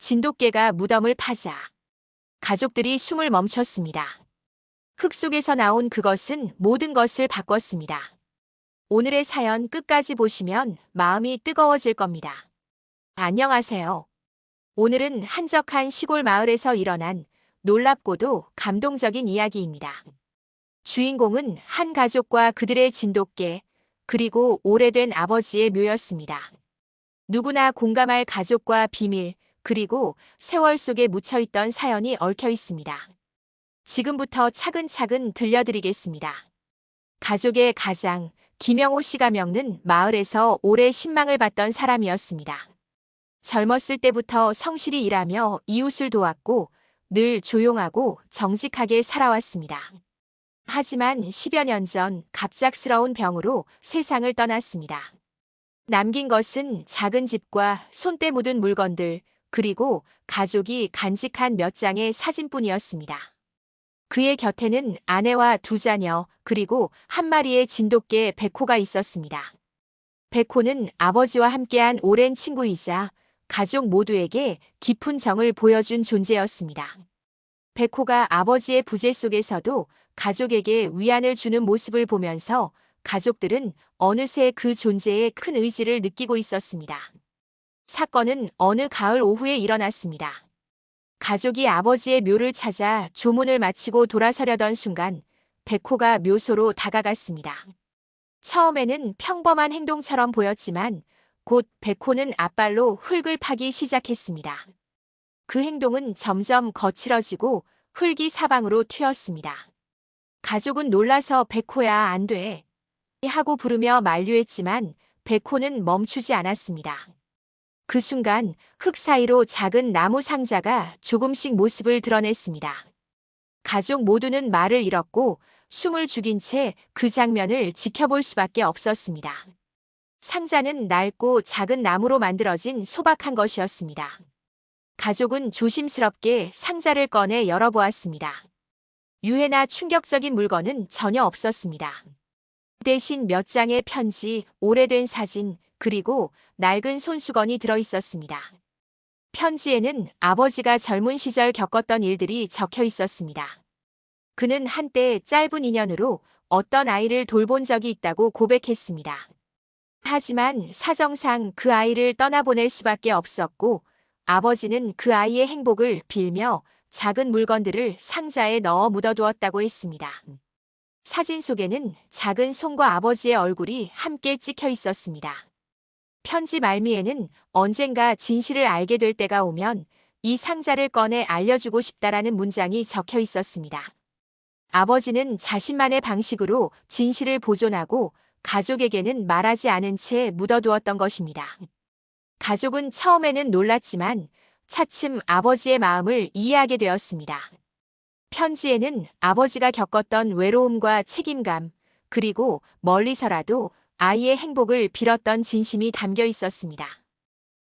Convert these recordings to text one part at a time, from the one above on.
진돗개가 무덤을 파자 가족들이 숨을 멈췄습니다. 흙 속에서 나온 그것은 모든 것을 바꿨습니다. 오늘의 사연 끝까지 보시면 마음이 뜨거워질 겁니다. 안녕하세요. 오늘은 한적한 시골 마을에서 일어난 놀랍고도 감동적인 이야기입니다. 주인공은 한 가족과 그들의 진돗개, 그리고 오래된 아버지의 묘였습니다. 누구나 공감할 가족과 비밀, 그리고 세월 속에 묻혀있던 사연이 얽혀 있습니다. 지금부터 차근차근 들려드리겠습니다. 가족의 가장, 김영호 씨가 겪는 마을에서 오래 신망을 받던 사람이었습니다. 젊었을 때부터 성실히 일하며 이웃을 도왔고 늘 조용하고 정직하게 살아왔습니다. 하지만 10여 년 전 갑작스러운 병으로 세상을 떠났습니다. 남긴 것은 작은 집과 손때 묻은 물건들, 그리고 가족이 간직한 몇 장의 사진뿐이었습니다. 그의 곁에는 아내와 두 자녀, 그리고 한 마리의 진돗개 백호가 있었습니다. 백호는 아버지와 함께한 오랜 친구이자 가족 모두에게 깊은 정을 보여준 존재였습니다. 백호가 아버지의 부재 속에서도 가족에게 위안을 주는 모습을 보면서 가족들은 어느새 그 존재에 큰 의지를 느끼고 있었습니다. 사건은 어느 가을 오후에 일어났습니다. 가족이 아버지의 묘를 찾아 조문을 마치고 돌아서려던 순간 백호가 묘소로 다가갔습니다. 처음에는 평범한 행동처럼 보였지만 곧 백호는 앞발로 흙을 파기 시작했습니다. 그 행동은 점점 거칠어지고 흙이 사방으로 튀었습니다. 가족은 놀라서 백호야 안 돼 하고 부르며 만류했지만 백호는 멈추지 않았습니다. 그 순간 흙 사이로 작은 나무 상자가 조금씩 모습을 드러냈습니다. 가족 모두는 말을 잃었고 숨을 죽인 채 그 장면을 지켜볼 수밖에 없었습니다. 상자는 낡고 작은 나무로 만들어진 소박한 것이었습니다. 가족은 조심스럽게 상자를 꺼내 열어보았습니다. 유해나 충격적인 물건은 전혀 없었습니다. 대신 몇 장의 편지, 오래된 사진, 그리고 낡은 손수건이 들어있었습니다. 편지에는 아버지가 젊은 시절 겪었던 일들이 적혀 있었습니다. 그는 한때 짧은 인연으로 어떤 아이를 돌본 적이 있다고 고백했습니다. 하지만 사정상 그 아이를 떠나보낼 수밖에 없었고 아버지는 그 아이의 행복을 빌며 작은 물건들을 상자에 넣어 묻어두었다고 했습니다. 사진 속에는 작은 손과 아버지의 얼굴이 함께 찍혀 있었습니다. 편지 말미에는 언젠가 진실을 알게 될 때가 오면 이 상자를 꺼내 알려주고 싶다라는 문장이 적혀 있었습니다. 아버지는 자신만의 방식으로 진실을 보존하고 가족에게는 말하지 않은 채 묻어두었던 것입니다. 가족은 처음에는 놀랐지만 차츰 아버지의 마음을 이해하게 되었습니다. 편지에는 아버지가 겪었던 외로움과 책임감, 그리고 멀리서라도 아이의 행복을 빌었던 진심이 담겨 있었습니다.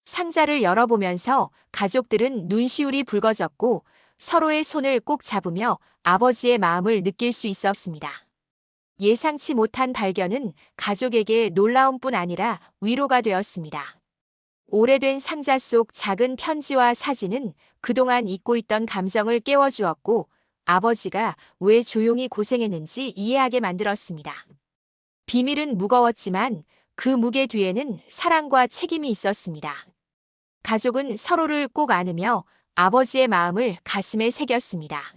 상자를 열어보면서 가족들은 눈시울이 붉어졌고 서로의 손을 꼭 잡으며 아버지의 마음을 느낄 수 있었습니다. 예상치 못한 발견은 가족에게 놀라움뿐 아니라 위로가 되었습니다. 오래된 상자 속 작은 편지와 사진은 그동안 잊고 있던 감정을 깨워주었고 아버지가 왜 조용히 고생했는지 이해하게 만들었습니다. 비밀은 무거웠지만 그 무게 뒤에는 사랑과 책임이 있었습니다. 가족은 서로를 꼭 안으며 아버지의 마음을 가슴에 새겼습니다.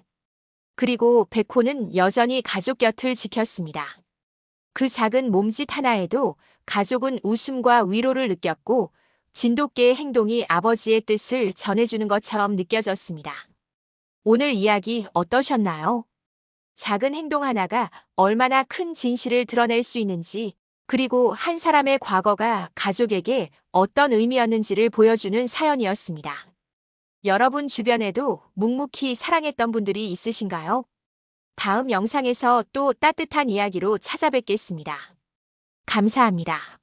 그리고 백호는 여전히 가족 곁을 지켰습니다. 그 작은 몸짓 하나에도 가족은 웃음과 위로를 느꼈고 진돗개의 행동이 아버지의 뜻을 전해주는 것처럼 느껴졌습니다. 오늘 이야기 어떠셨나요? 작은 행동 하나가 얼마나 큰 진실을 드러낼 수 있는지, 그리고 한 사람의 과거가 가족에게 어떤 의미였는지를 보여주는 사연이었습니다. 여러분 주변에도 묵묵히 사랑했던 분들이 있으신가요? 다음 영상에서 또 따뜻한 이야기로 찾아뵙겠습니다. 감사합니다.